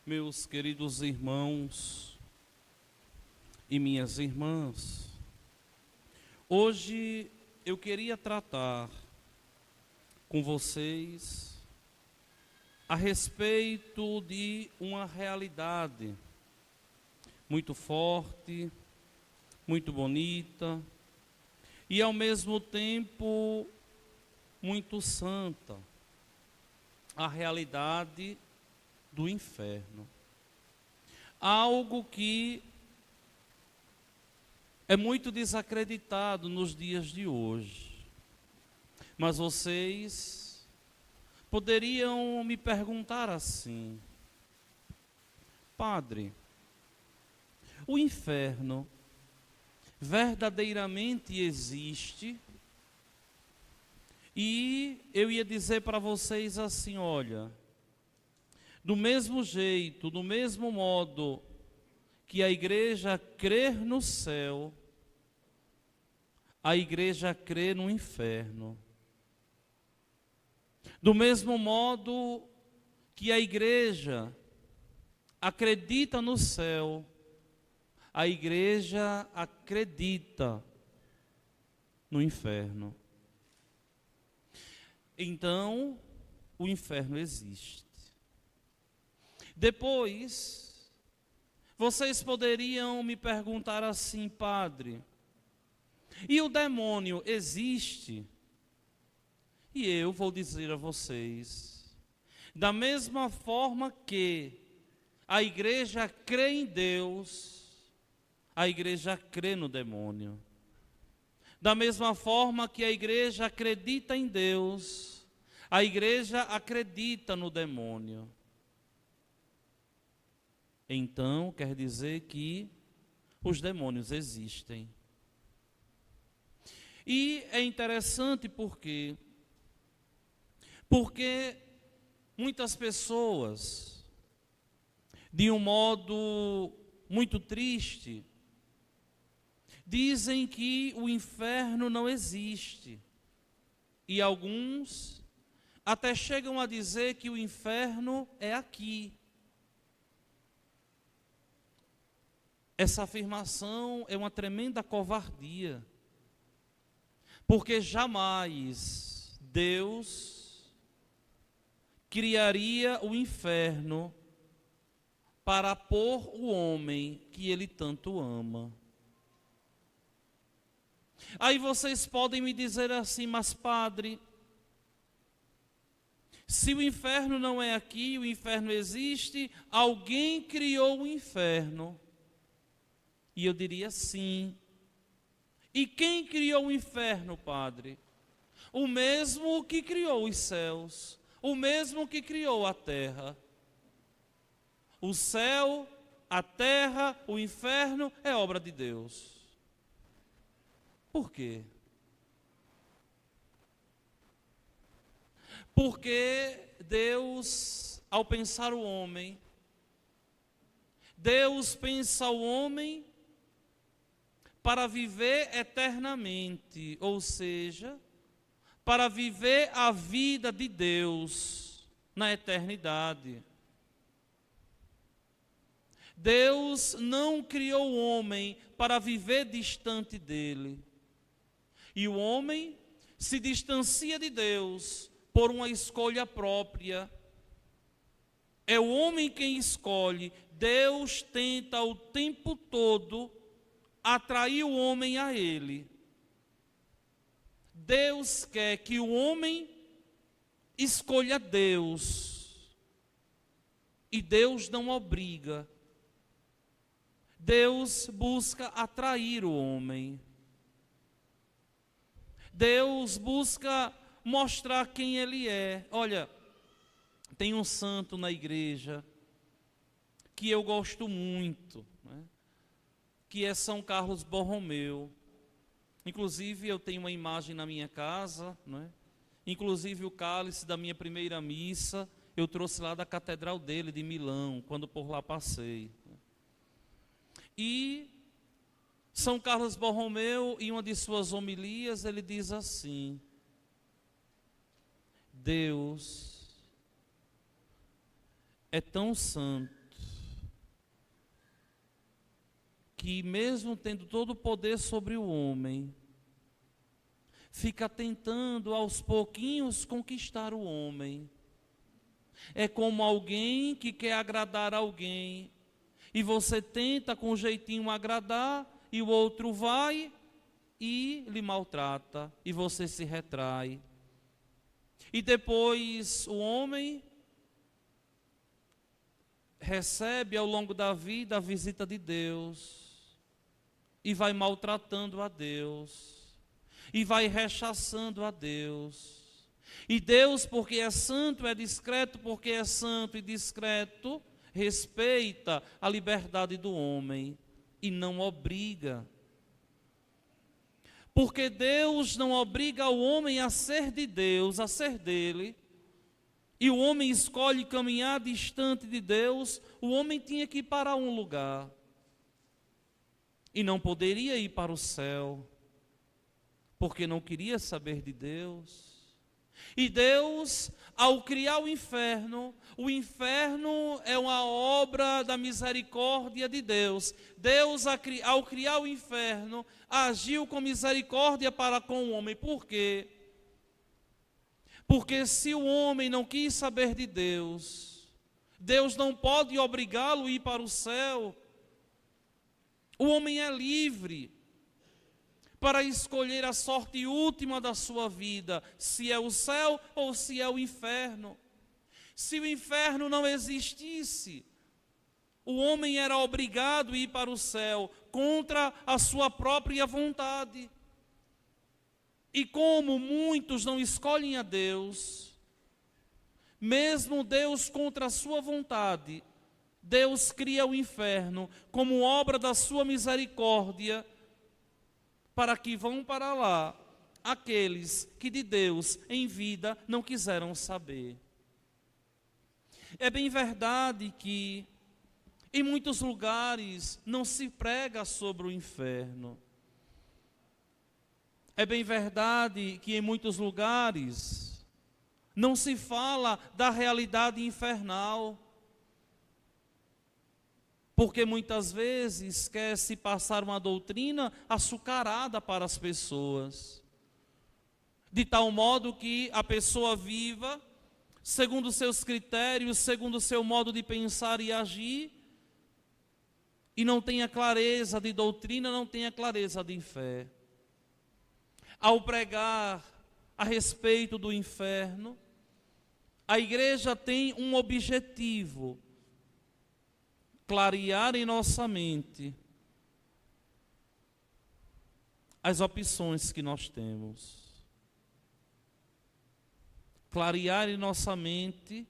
meus queridos irmãos e minhas irmãs. Hoje eu queria tratar com vocês a respeito de uma realidade muito forte, muito bonita e ao mesmo tempo muito santa, a realidade do inferno. Algo que é muito desacreditado nos dias de hoje. Mas vocês poderiam me perguntar assim: Padre, o inferno verdadeiramente existe? E eu ia dizer para vocês assim: olha, do mesmo jeito, do mesmo modo que a igreja crê no céu, a igreja crê no inferno. Do mesmo modo que a igreja acredita no céu, a igreja acredita no inferno. Então, o inferno existe. Depois, vocês poderiam me perguntar assim: Padre, e o demônio existe? E eu vou dizer a vocês, da mesma forma que a igreja crê em Deus, a igreja crê no demônio. Da mesma forma que a igreja acredita em Deus, a igreja acredita no demônio. Então, quer dizer que os demônios existem. E é interessante porque muitas pessoas, de um modo muito triste, dizem que o inferno não existe. E alguns até chegam a dizer que o inferno é aqui. Essa afirmação é uma tremenda covardia, porque jamais Deus criaria o inferno para pôr o homem que Ele tanto ama. Aí vocês podem me dizer assim: mas Padre, se o inferno não é aqui, o inferno existe, alguém criou o inferno. E eu diria sim. E quem criou o inferno, Padre? O mesmo que criou os céus, o mesmo que criou a terra. O céu, a terra, o inferno é obra de Deus. Por quê? Porque Deus, ao pensar o homem, Deus pensa o homem para viver eternamente, ou seja, para viver a vida de Deus na eternidade. Deus não criou o homem para viver distante dele. E o homem se distancia de Deus por uma escolha própria. É o homem quem escolhe. Deus tenta o tempo todo atrair o homem a Ele. Deus quer que o homem escolha Deus. E Deus não obriga. Deus busca atrair o homem. Deus busca mostrar quem Ele é. Olha, tem um santo na igreja que eu gosto muito, né? Que é São Carlos Borromeu. Inclusive eu tenho uma imagem na minha casa, né? Inclusive o cálice da minha primeira missa eu trouxe lá da catedral dele de Milão, quando por lá passei. E São Carlos Borromeu, em uma de suas homilias, ele diz assim: Deus é tão santo que, mesmo tendo todo o poder sobre o homem, fica tentando aos pouquinhos conquistar o homem. É como alguém que quer agradar alguém, e você tenta com um jeitinho agradar, e o outro vai e lhe maltrata, e você se retrai. E depois o homem recebe ao longo da vida a visita de Deus, e vai maltratando a Deus, e vai rechaçando a Deus. E Deus, porque é santo, é discreto, porque é santo e discreto, respeita a liberdade do homem e não obriga. Porque Deus não obriga o homem a ser de Deus, a ser dele, e o homem escolhe caminhar distante de Deus, o homem tinha que ir para um lugar, e não poderia ir para o céu, porque não queria saber de Deus. E Deus, ao criar o inferno é uma obra da misericórdia de Deus. Deus, ao criar o inferno, agiu com misericórdia para com o homem. Por quê? Porque se o homem não quis saber de Deus, Deus não pode obrigá-lo a ir para o céu. O homem é livre para escolher a sorte última da sua vida, se é o céu ou se é o inferno. Se o inferno não existisse, o homem era obrigado a ir para o céu contra a sua própria vontade. E como muitos não escolhem a Deus, mesmo Deus contra a sua vontade, Deus cria o inferno como obra da sua misericórdia, para que vão para lá aqueles que de Deus em vida não quiseram saber. É bem verdade que em muitos lugares não se prega sobre o inferno. É bem verdade que em muitos lugares não se fala da realidade infernal, porque muitas vezes quer se passar uma doutrina açucarada para as pessoas, de tal modo que a pessoa viva segundo seus critérios, segundo o seu modo de pensar e agir, e não tenha clareza de doutrina, não tenha clareza de fé. Ao pregar a respeito do inferno, a igreja tem um objetivo: clarear em nossa mente as opções que nós temos. Clarear em nossa mente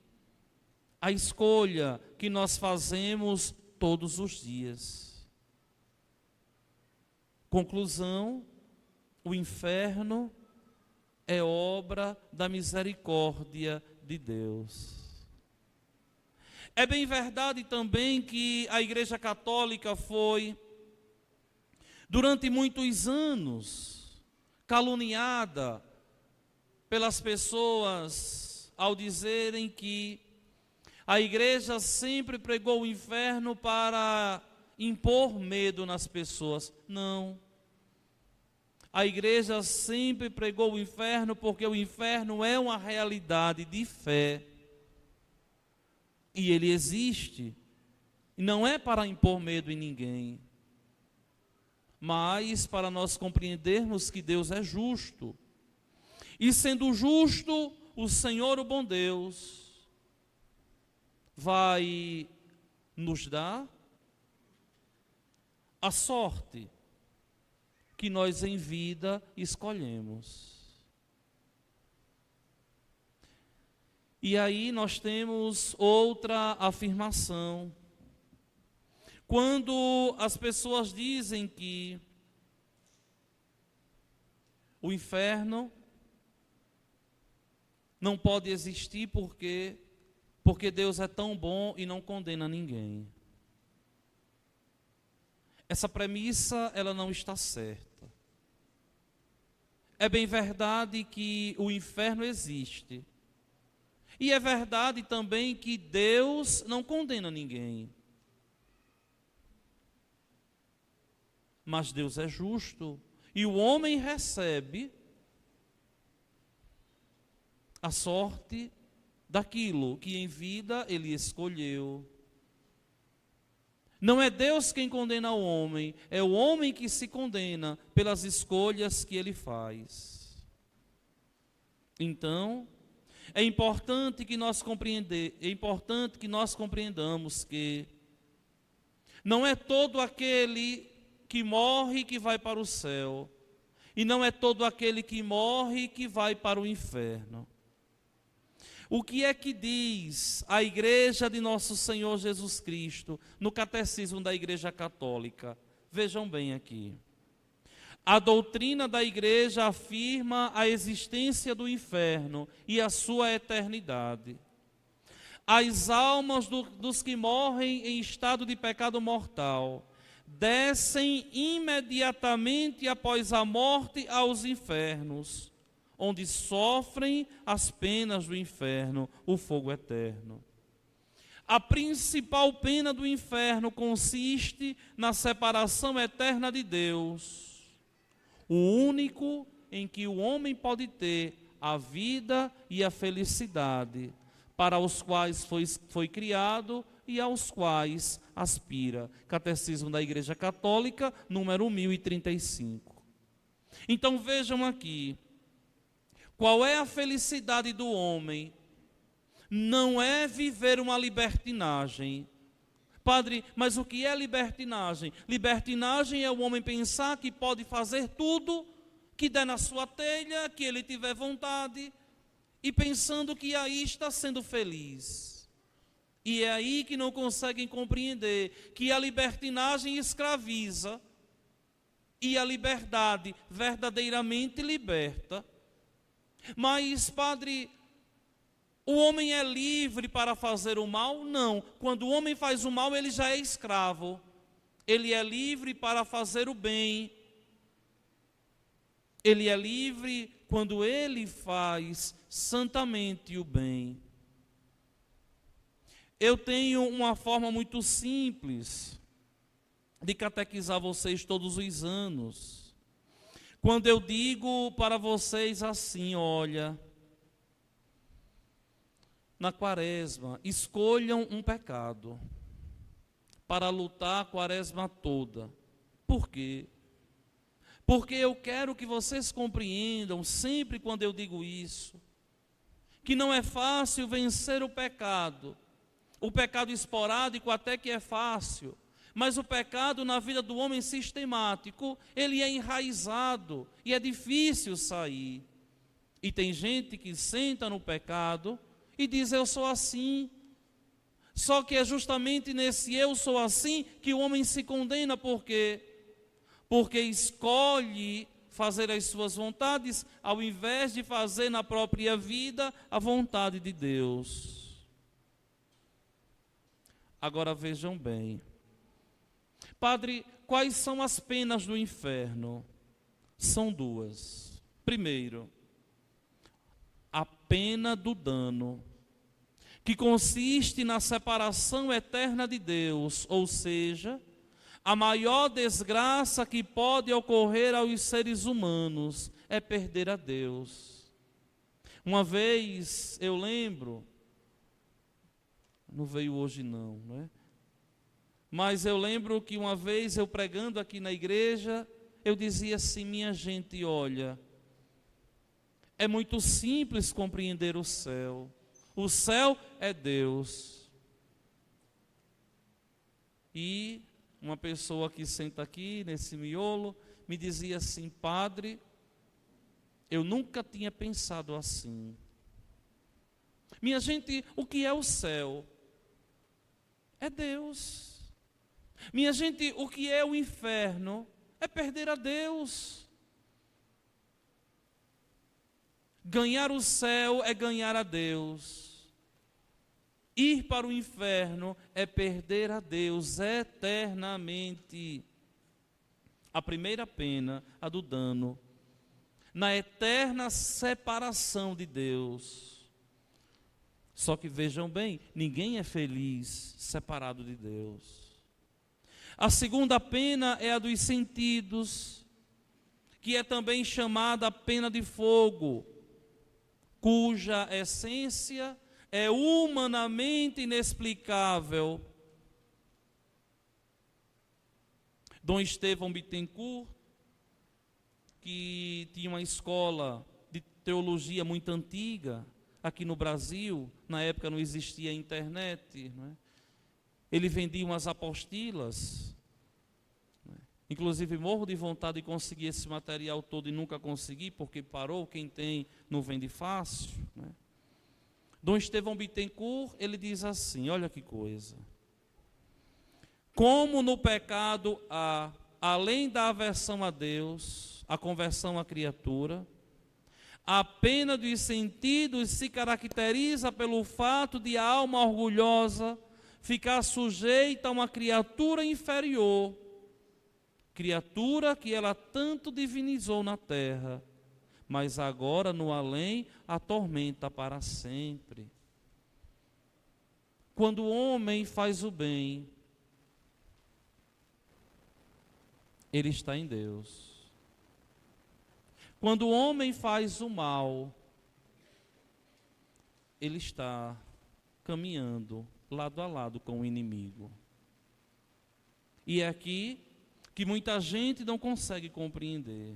a escolha que nós fazemos todos os dias. Conclusão: o inferno é obra da misericórdia de Deus. É bem verdade também que a Igreja Católica foi, durante muitos anos, caluniada pelas pessoas ao dizerem que a Igreja sempre pregou o inferno para impor medo nas pessoas. Não. A Igreja sempre pregou o inferno porque o inferno é uma realidade de fé. E ele existe, e não é para impor medo em ninguém, mas para nós compreendermos que Deus é justo. E sendo justo, o Senhor, o bom Deus, vai nos dar a sorte que nós em vida escolhemos. E aí nós temos outra afirmação. Quando as pessoas dizem que o inferno não pode existir porque Deus é tão bom e não condena ninguém. Essa premissa, ela não está certa. É bem verdade que o inferno existe. E é verdade também que Deus não condena ninguém. mas Deus é justo. E o homem recebe a sorte daquilo que em vida ele escolheu. Não é Deus quem condena o homem, é o homem que se condena pelas escolhas que ele faz. Então, é importante que nós compreendamos que não é todo aquele que morre que vai para o céu, e não é todo aquele que morre que vai para o inferno. O que é que diz a Igreja de Nosso Senhor Jesus Cristo no Catecismo da Igreja Católica? Vejam bem aqui. A doutrina da Igreja afirma a existência do inferno e a sua eternidade. As almas dos que morrem em estado de pecado mortal descem imediatamente após a morte aos infernos, onde sofrem as penas do inferno, o fogo eterno. A principal pena do inferno consiste na separação eterna de Deus, o único em que o homem pode ter a vida e a felicidade, para os quais foi criado e aos quais aspira. Catecismo da Igreja Católica, número 1035. Então vejam aqui, qual é a felicidade do homem? Não é viver uma libertinagem. Padre, mas o que é libertinagem? Libertinagem é o homem pensar que pode fazer tudo que der na sua telha, que ele tiver vontade, e pensando que aí está sendo feliz. E é aí que não conseguem compreender que a libertinagem escraviza e a liberdade verdadeiramente liberta. Mas, padre, o homem é livre para fazer o mal? Não. Quando o homem faz o mal, ele já é escravo. Ele é livre para fazer o bem. Ele é livre quando ele faz santamente o bem. Eu tenho uma forma muito simples de catequizar vocês todos os anos. Quando eu digo para vocês assim, olha, na quaresma, escolham um pecado para lutar a quaresma toda. Por quê? Porque eu quero que vocês compreendam, sempre quando eu digo isso, que não é fácil vencer o pecado esporádico até que é fácil, mas o pecado na vida do homem sistemático, ele é enraizado e é difícil sair. E tem gente que senta no pecado e diz, eu sou assim. Só que é justamente nesse eu sou assim que o homem se condena, por quê? Porque escolhe fazer as suas vontades, ao invés de fazer na própria vida a vontade de Deus. Agora vejam bem. Padre, quais são as penas do inferno? São duas. Primeiro, a pena do dano, que consiste na separação eterna de Deus, ou seja, a maior desgraça que pode ocorrer aos seres humanos é perder a Deus. Uma vez, eu lembro, não veio hoje não, né? Mas eu lembro que uma vez eu pregando aqui na igreja, eu dizia assim, minha gente, olha, é muito simples compreender o céu. O céu é Deus. E uma pessoa que senta aqui, nesse miolo, me dizia assim, padre, eu nunca tinha pensado assim. Minha gente, o que é o céu? É Deus. Minha gente, o que é o inferno? É perder a Deus. Ganhar o céu é ganhar a Deus. Ir para o inferno é perder a Deus eternamente. A primeira pena, a do dano, na eterna separação de Deus. Só que vejam bem, ninguém é feliz separado de Deus. A segunda pena é a dos sentidos, que é também chamada pena de fogo, cuja essência é humanamente inexplicável. Dom Estevão Bittencourt, que tinha uma escola de teologia muito antiga aqui no Brasil, na época não existia internet, não é? Ele vendia umas apostilas, não é? Inclusive morro de vontade de conseguir esse material todo e nunca consegui, porque parou, quem tem não vende fácil, não é? Dom Estevão Bittencourt, ele diz assim, olha que coisa: como no pecado há, além da aversão a Deus, a conversão à criatura, a pena dos sentidos se caracteriza pelo fato de a alma orgulhosa ficar sujeita a uma criatura inferior, criatura que ela tanto divinizou na terra, mas agora no além atormenta para sempre. Quando o homem faz o bem, ele está em Deus. Quando o homem faz o mal, ele está caminhando lado a lado com o inimigo. E é aqui que muita gente não consegue compreender.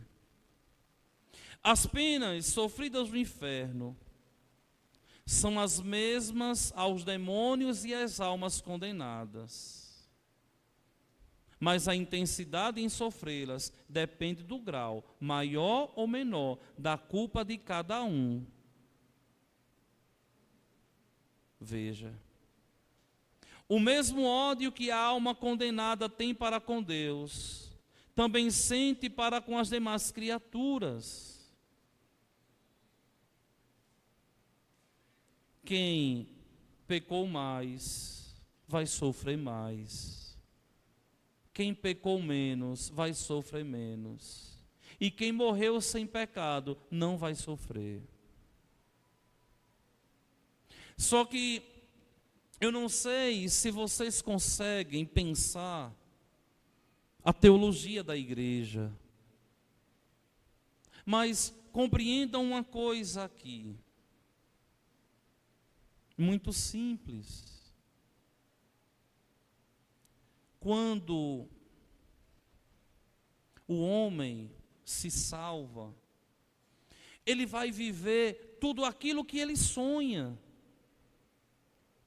As penas sofridas no inferno são as mesmas aos demônios e às almas condenadas. Mas a intensidade em sofrê-las depende do grau, maior ou menor, da culpa de cada um. Veja, o mesmo ódio que a alma condenada tem para com Deus, também sente para com as demais criaturas. Quem pecou mais, vai sofrer mais. Quem pecou menos, vai sofrer menos. E quem morreu sem pecado, não vai sofrer. Só que eu não sei se vocês conseguem pensar a teologia da igreja. Mas compreendam uma coisa aqui. Muito simples. Quando o homem se salva, ele vai viver tudo aquilo que ele sonha.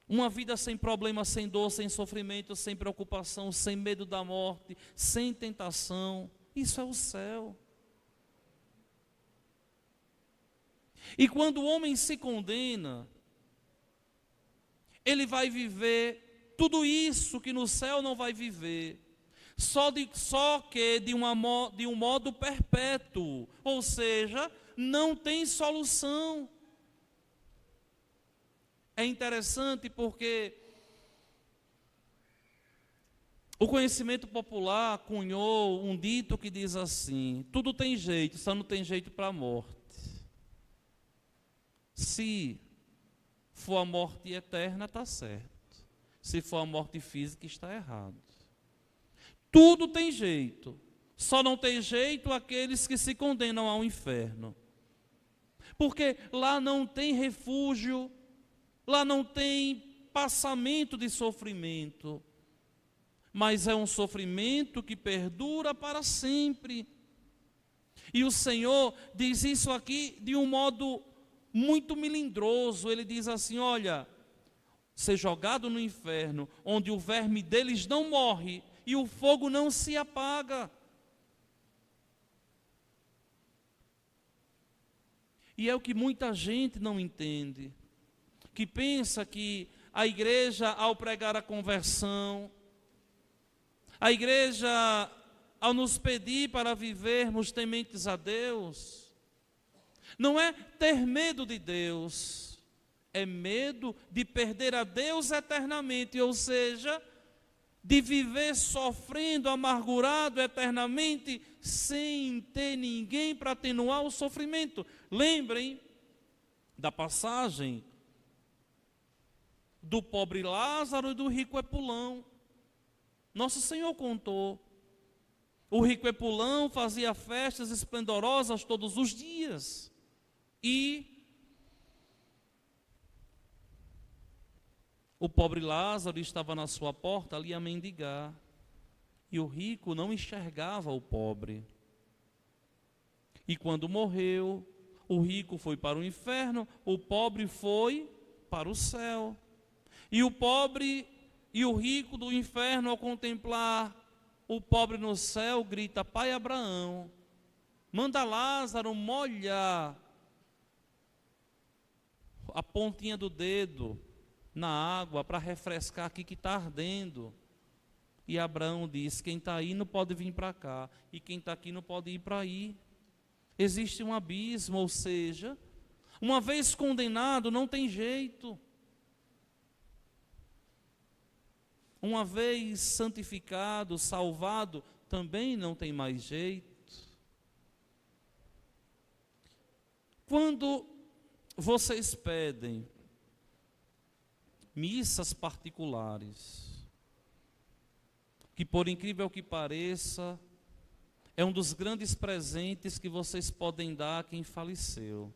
Uma vida sem problema, sem dor, sem sofrimento, sem preocupação, sem medo da morte, sem tentação. Isso é o céu. E quando o homem se condena, ele vai viver tudo isso que no céu não vai viver, só que de um modo perpétuo, ou seja, não tem solução. É interessante porque o conhecimento popular cunhou um dito que diz assim: tudo tem jeito, só não tem jeito para a morte. Se for a morte eterna, está certo. Se for a morte física, está errado. Tudo tem jeito. Só não tem jeito aqueles que se condenam ao inferno. Porque lá não tem refúgio, lá não tem passamento de sofrimento. Mas é um sofrimento que perdura para sempre. E o Senhor diz isso aqui de um modo muito melindroso. Ele diz assim: olha, ser jogado no inferno, onde o verme deles não morre e o fogo não se apaga. E é o que muita gente não entende, que pensa que a igreja, ao pregar a conversão, a igreja, ao nos pedir para vivermos tementes a Deus, não é ter medo de Deus, é medo de perder a Deus eternamente, ou seja, de viver sofrendo, amargurado eternamente, sem ter ninguém para atenuar o sofrimento. Lembrem da passagem do pobre Lázaro e do rico Epulão. Nosso Senhor contou. O rico Epulão fazia festas esplendorosas todos os dias. E o pobre Lázaro estava na sua porta ali a mendigar. E o rico não enxergava o pobre. E quando morreu, o rico foi para o inferno, o pobre foi para o céu. E o pobre e o rico do inferno, ao contemplar o pobre no céu, grita: Pai Abraão, manda Lázaro molhar a pontinha do dedo na água para refrescar aqui que está ardendo. E Abraão diz: quem está aí não pode vir para cá, e quem está aqui não pode ir para aí. Existe um abismo, ou seja, uma vez condenado não tem jeito. Uma vez santificado, salvado, também não tem mais jeito. Quando vocês pedem missas particulares, que por incrível que pareça, é um dos grandes presentes que vocês podem dar a quem faleceu.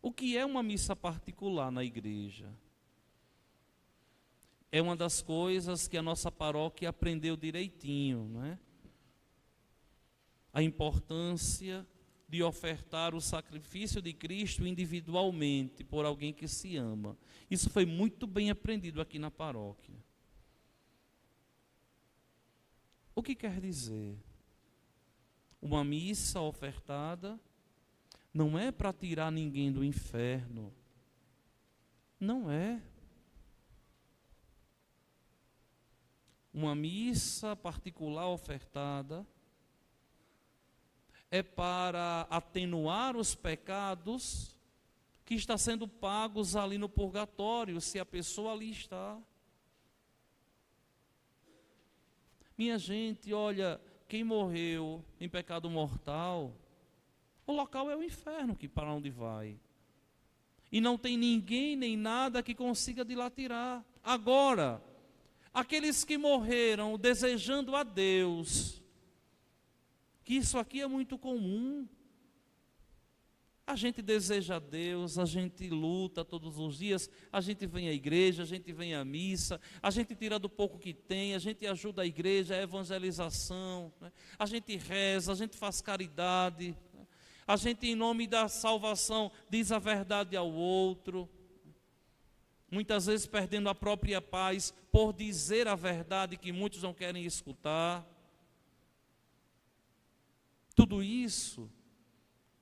O que é uma missa particular na igreja? É uma das coisas que a nossa paróquia aprendeu direitinho, não é? A importância de ofertar o sacrifício de Cristo individualmente por alguém que se ama. Isso foi muito bem aprendido aqui na paróquia. O que quer dizer? Uma missa ofertada não é para tirar ninguém do inferno. Não é. Uma missa particular ofertada é para atenuar os pecados que estão sendo pagos ali no purgatório, se a pessoa ali está. Minha gente, olha, quem morreu em pecado mortal, o local é o inferno, que para onde vai. E não tem ninguém nem nada que consiga de lá tirar. Agora, aqueles que morreram desejando a Deus, que isso aqui é muito comum. A gente deseja a Deus, a gente luta todos os dias, a gente vem à igreja, a gente vem à missa, a gente tira do pouco que tem, a gente ajuda a igreja, a evangelização, né? A gente reza, a gente faz caridade, né? A gente, em nome da salvação, diz a verdade ao outro, muitas vezes perdendo a própria paz por dizer a verdade que muitos não querem escutar. Tudo isso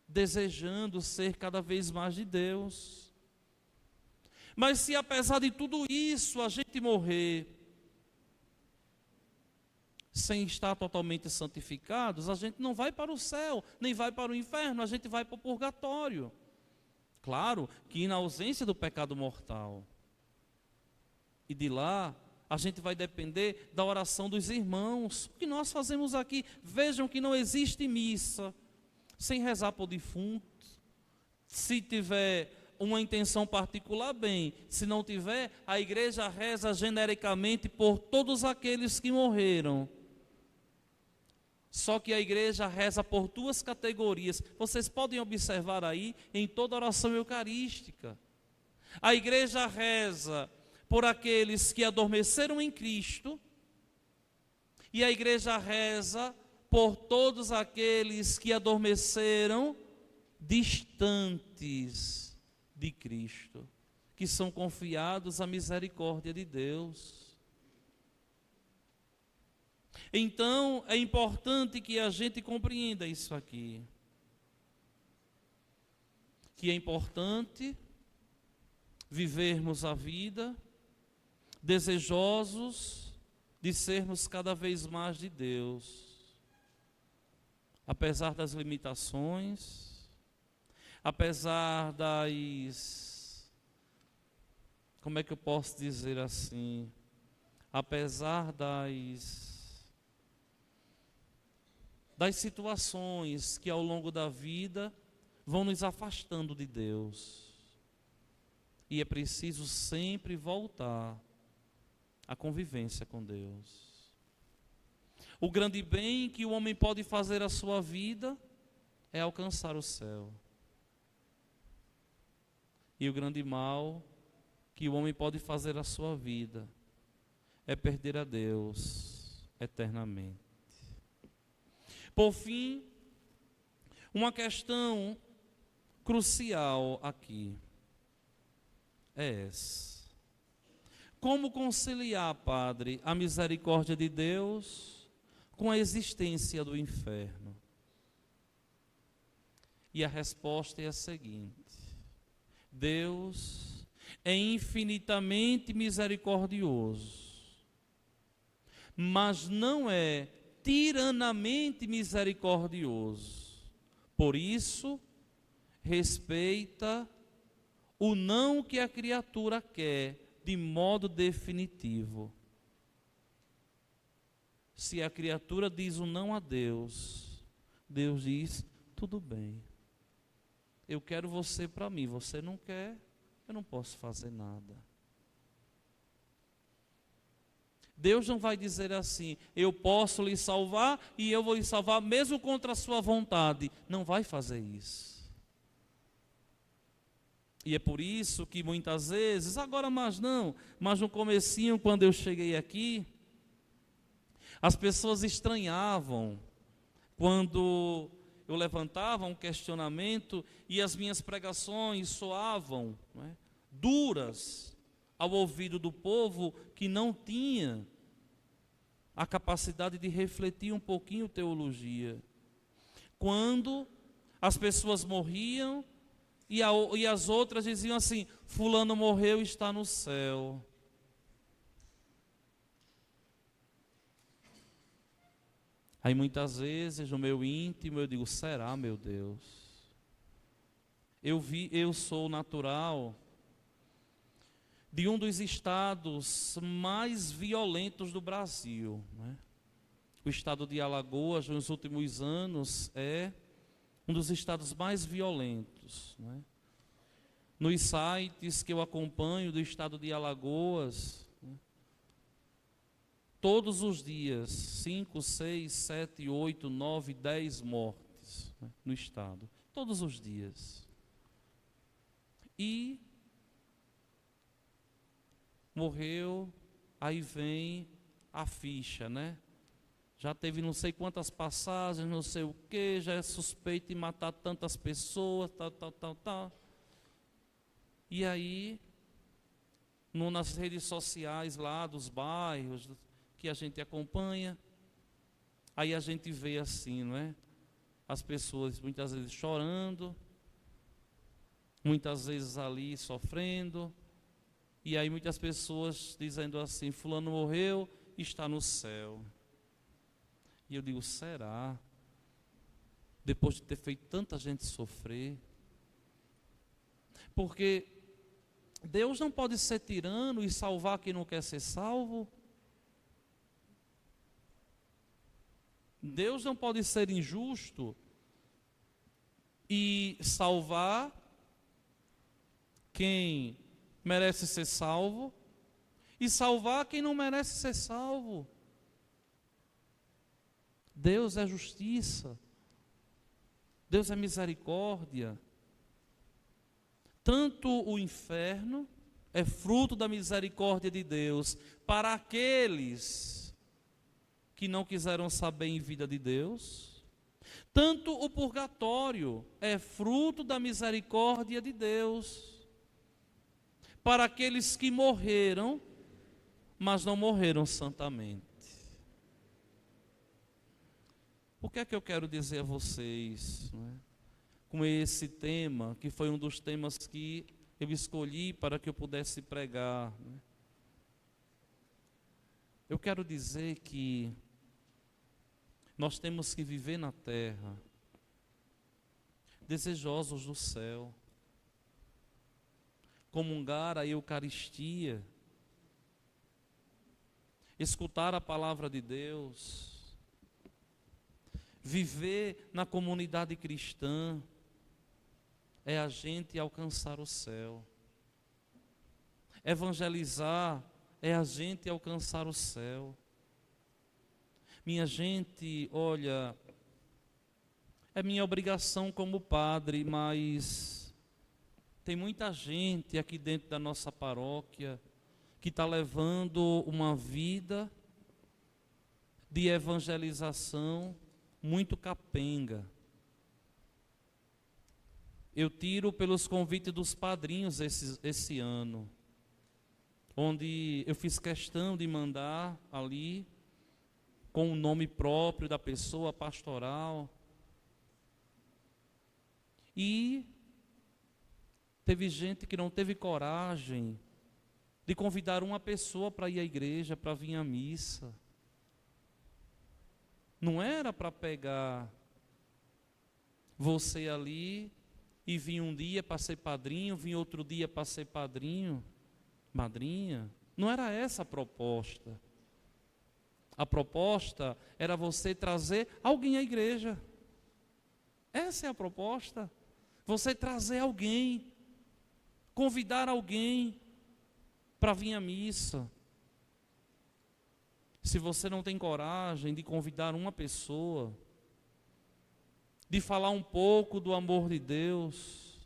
desejando ser cada vez mais de Deus. Mas se apesar de tudo isso a gente morrer sem estar totalmente santificados, a gente não vai para o céu, nem vai para o inferno, a gente vai para o purgatório. Claro que na ausência do pecado mortal. E de lá a gente vai depender da oração dos irmãos. O que nós fazemos aqui? Vejam que não existe missa sem rezar por defunto. Se tiver uma intenção particular, bem. Se não tiver, a igreja reza genericamente por todos aqueles que morreram. Só que a igreja reza por duas categorias. Vocês podem observar aí em toda oração eucarística. A igreja reza por aqueles que adormeceram em Cristo, e a igreja reza por todos aqueles que adormeceram distantes de Cristo, que são confiados à misericórdia de Deus. Então, é importante que a gente compreenda isso aqui, que é importante vivermos a vida desejosos de sermos cada vez mais de Deus, apesar das limitações, apesar das, como é que eu posso dizer assim, apesar das situações que ao longo da vida vão nos afastando de Deus. E é preciso sempre voltar a convivência com Deus. O grande bem que o homem pode fazer à sua vida é alcançar o céu. E o grande mal que o homem pode fazer à sua vida é perder a Deus eternamente. Por fim, uma questão crucial aqui é essa. Como conciliar, Padre, a misericórdia de Deus com a existência do inferno? E a resposta é a seguinte: Deus é infinitamente misericordioso, mas não é tiranamente misericordioso. Por isso, respeita o não que a criatura quer de modo definitivo. Se a criatura diz um não a Deus, Deus diz: tudo bem, eu quero você para mim, você não quer, eu não posso fazer nada. Deus não vai dizer assim: eu posso lhe salvar e eu vou lhe salvar mesmo contra a sua vontade. Não vai fazer isso. E é por isso que muitas vezes, agora mas no comecinho, quando eu cheguei aqui, as pessoas estranhavam quando eu levantava um questionamento e as minhas pregações soavam, duras ao ouvido do povo que não tinha a capacidade de refletir um pouquinho teologia. Quando as pessoas morriam e as outras diziam assim: fulano morreu e está no céu. Aí muitas vezes no meu íntimo eu digo: será, meu Deus? Eu sou natural de um dos estados mais violentos do Brasil, O estado de Alagoas, nos últimos anos, é um dos estados mais violentos, Nos sites que eu acompanho do estado de Alagoas, todos os dias, 5, 6, 7, 8, 9, 10 mortes, no estado. Todos os dias. E morreu, aí vem a ficha, Já teve não sei quantas passagens, não sei o que, já é suspeito de matar tantas pessoas, tal. E aí, nas redes sociais lá dos bairros que a gente acompanha, aí a gente vê assim, As pessoas muitas vezes chorando, muitas vezes ali sofrendo, e aí muitas pessoas dizendo assim: fulano morreu e está no céu. E eu digo: será? Depois de ter feito tanta gente sofrer? Porque Deus não pode ser tirano e salvar quem não quer ser salvo. Deus não pode ser injusto e salvar quem merece ser salvo e salvar quem não merece ser salvo. Deus é justiça, Deus é misericórdia. Tanto o inferno é fruto da misericórdia de Deus para aqueles que não quiseram saber em vida de Deus, tanto o purgatório é fruto da misericórdia de Deus para aqueles que morreram, mas não morreram santamente. O que é que eu quero dizer a vocês, com esse tema, que foi um dos temas que eu escolhi para que eu pudesse pregar? Eu quero dizer que nós temos que viver na terra, desejosos do céu, comungar a Eucaristia, escutar a palavra de Deus, viver na comunidade cristã, é a gente alcançar o céu. Evangelizar é a gente alcançar o céu. Minha gente, olha, é minha obrigação como padre, mas tem muita gente aqui dentro da nossa paróquia que está levando uma vida de evangelização muito capenga. Eu tiro pelos convites dos padrinhos esse ano, onde eu fiz questão de mandar ali, com o nome próprio da pessoa pastoral. E teve gente que não teve coragem de convidar uma pessoa para ir à igreja, para vir à missa. Não era para pegar você ali e vir um dia para ser padrinho, vir outro dia para ser padrinho, madrinha. Não era essa a proposta. A proposta era você trazer alguém à igreja. Essa é a proposta. Você trazer alguém, convidar alguém para vir à missa. Se você não tem coragem de convidar uma pessoa, de falar um pouco do amor de Deus,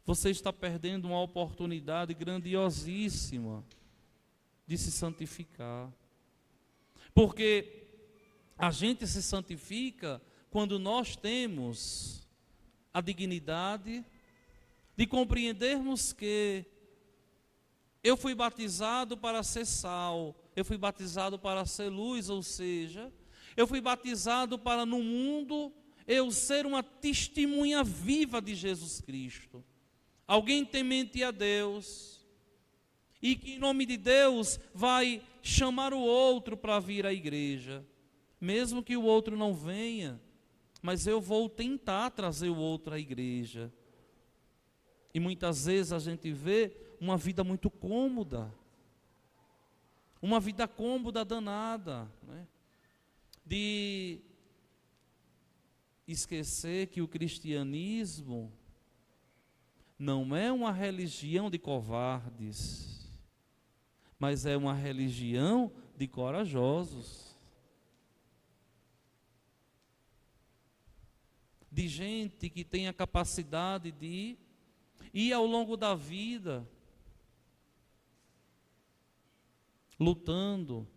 você está perdendo uma oportunidade grandiosíssima de se santificar. Porque a gente se santifica quando nós temos a dignidade de compreendermos que eu fui batizado para ser sal, eu fui batizado para ser luz, ou seja, eu fui batizado para no mundo eu ser uma testemunha viva de Jesus Cristo. Alguém temente a Deus e que em nome de Deus vai chamar o outro para vir à igreja, mesmo que o outro não venha, mas eu vou tentar trazer o outro à igreja. E muitas vezes a gente vê uma vida muito cômoda, uma vida cômoda danada, né? De esquecer que o cristianismo não é uma religião de covardes, mas é uma religião de corajosos, de gente que tem a capacidade de ir ao longo da vida lutando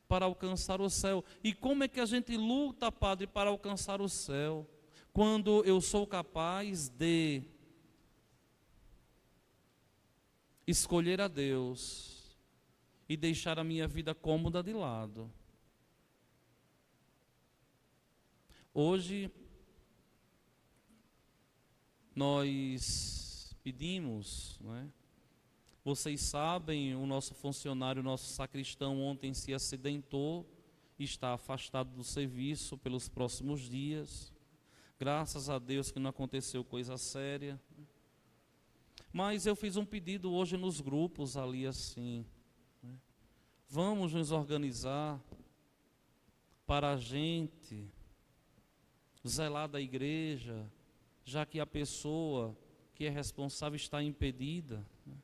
para alcançar o céu. E como é que a gente luta, padre, para alcançar o céu? Quando eu sou capaz de escolher a Deus e deixar a minha vida cômoda de lado. Hoje nós pedimos, não é? Vocês sabem, o nosso funcionário, o nosso sacristão ontem se acidentou e está afastado do serviço pelos próximos dias. Graças a Deus que não aconteceu coisa séria. Mas eu fiz um pedido hoje nos grupos ali assim, né? Vamos nos organizar para a gente zelar da igreja, já que a pessoa que é responsável está impedida, né?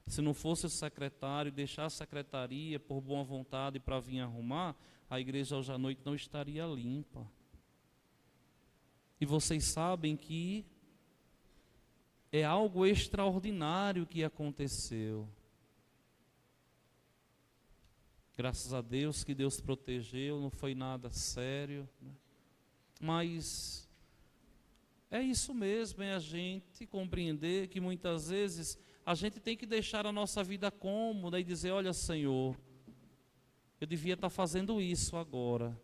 Se não fosse o secretário, deixar a secretaria por boa vontade para vir arrumar, a igreja hoje à noite não estaria limpa. E vocês sabem que é algo extraordinário que aconteceu. Graças a Deus que Deus protegeu, não foi nada sério, né? Mas é isso mesmo, é a gente compreender que muitas vezes a gente tem que deixar a nossa vida cômoda e dizer, olha Senhor, eu devia estar fazendo isso agora,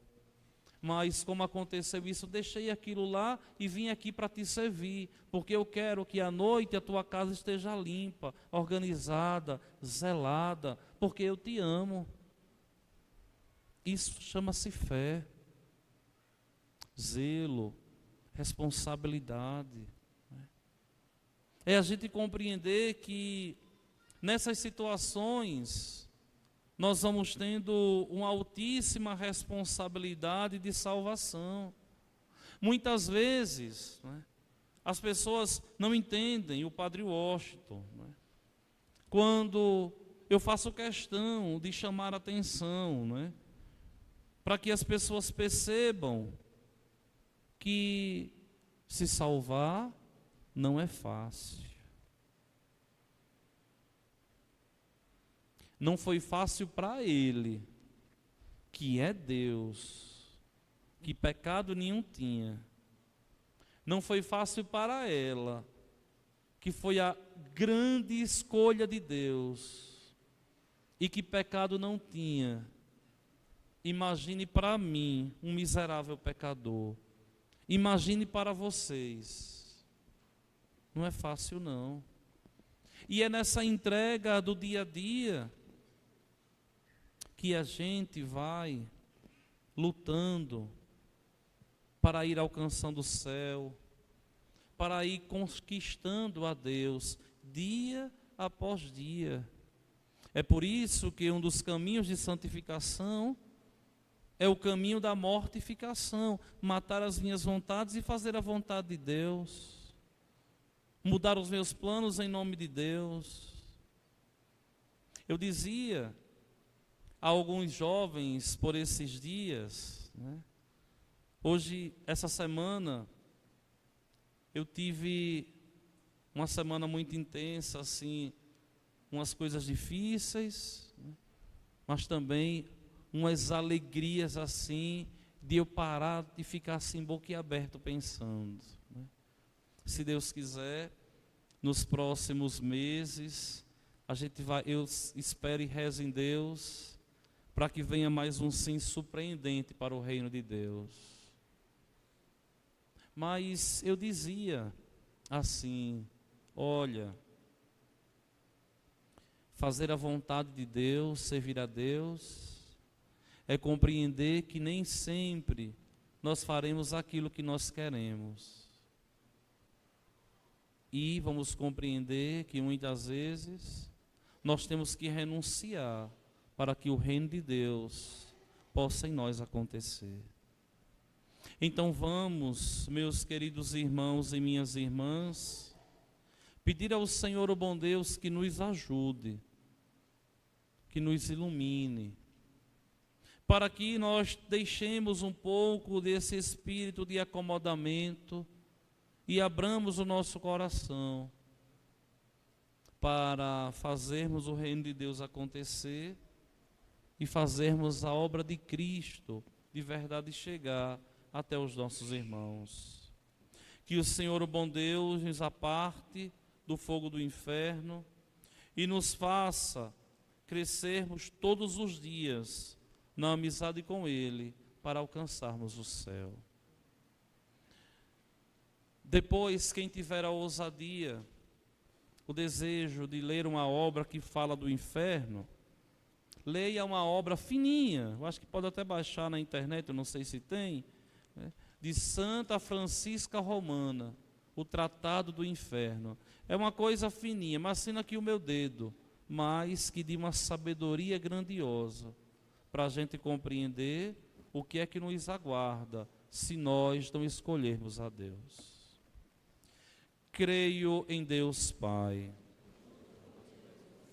mas como aconteceu isso, deixei aquilo lá e vim aqui para te servir, porque eu quero que à noite a tua casa esteja limpa, organizada, zelada, porque eu te amo. Isso chama-se fé, zelo, responsabilidade. É a gente compreender que nessas situações nós vamos tendo uma altíssima responsabilidade de salvação. Muitas vezes, né, as pessoas não entendem o Padre Washington, né? quando eu faço questão de chamar a atenção, não é? Para que as pessoas percebam que se salvar não é fácil. Não foi fácil para ele, que é Deus, que pecado nenhum tinha. Não foi fácil para ela, que foi a grande escolha de Deus, e que pecado não tinha. Imagine para mim, um miserável pecador. Imagine para vocês. Não é fácil, não. E é nessa entrega do dia a dia que a gente vai lutando para ir alcançando o céu, para ir conquistando a Deus dia após dia. É por isso que um dos caminhos de santificação é o caminho da mortificação, matar as minhas vontades e fazer a vontade de Deus, mudar os meus planos em nome de Deus. Eu dizia a alguns jovens por esses dias, né? Hoje, essa semana, eu tive uma semana muito intensa, assim, umas coisas difíceis, né? Mas também umas alegrias assim, de eu parar e ficar assim, boquiaberto pensando, né? Se Deus quiser, nos próximos meses, a gente vai, eu espero e rezo em Deus, para que venha mais um sim surpreendente para o reino de Deus. Mas eu dizia assim, olha, fazer a vontade de Deus, servir a Deus, é compreender que nem sempre nós faremos aquilo que nós queremos. E vamos compreender que muitas vezes nós temos que renunciar para que o reino de Deus possa em nós acontecer. Então vamos, meus queridos irmãos e minhas irmãs, pedir ao Senhor, o bom Deus, que nos ajude, que nos ilumine, para que nós deixemos um pouco desse espírito de acomodamento e abramos o nosso coração para fazermos o reino de Deus acontecer e fazermos a obra de Cristo de verdade chegar até os nossos irmãos. Que o Senhor, o bom Deus, nos aparte do fogo do inferno e nos faça crescermos todos os dias na amizade com Ele, para alcançarmos o céu. Depois, quem tiver a ousadia, o desejo de ler uma obra que fala do inferno, leia uma obra fininha, eu acho que pode até baixar na internet, eu não sei se tem, né, de Santa Francisca Romana, o Tratado do Inferno. É uma coisa fininha, mas assina aqui o meu dedo, mas que de uma sabedoria grandiosa, para a gente compreender o que é que nos aguarda, se nós não escolhermos a Deus. Creio em Deus Pai,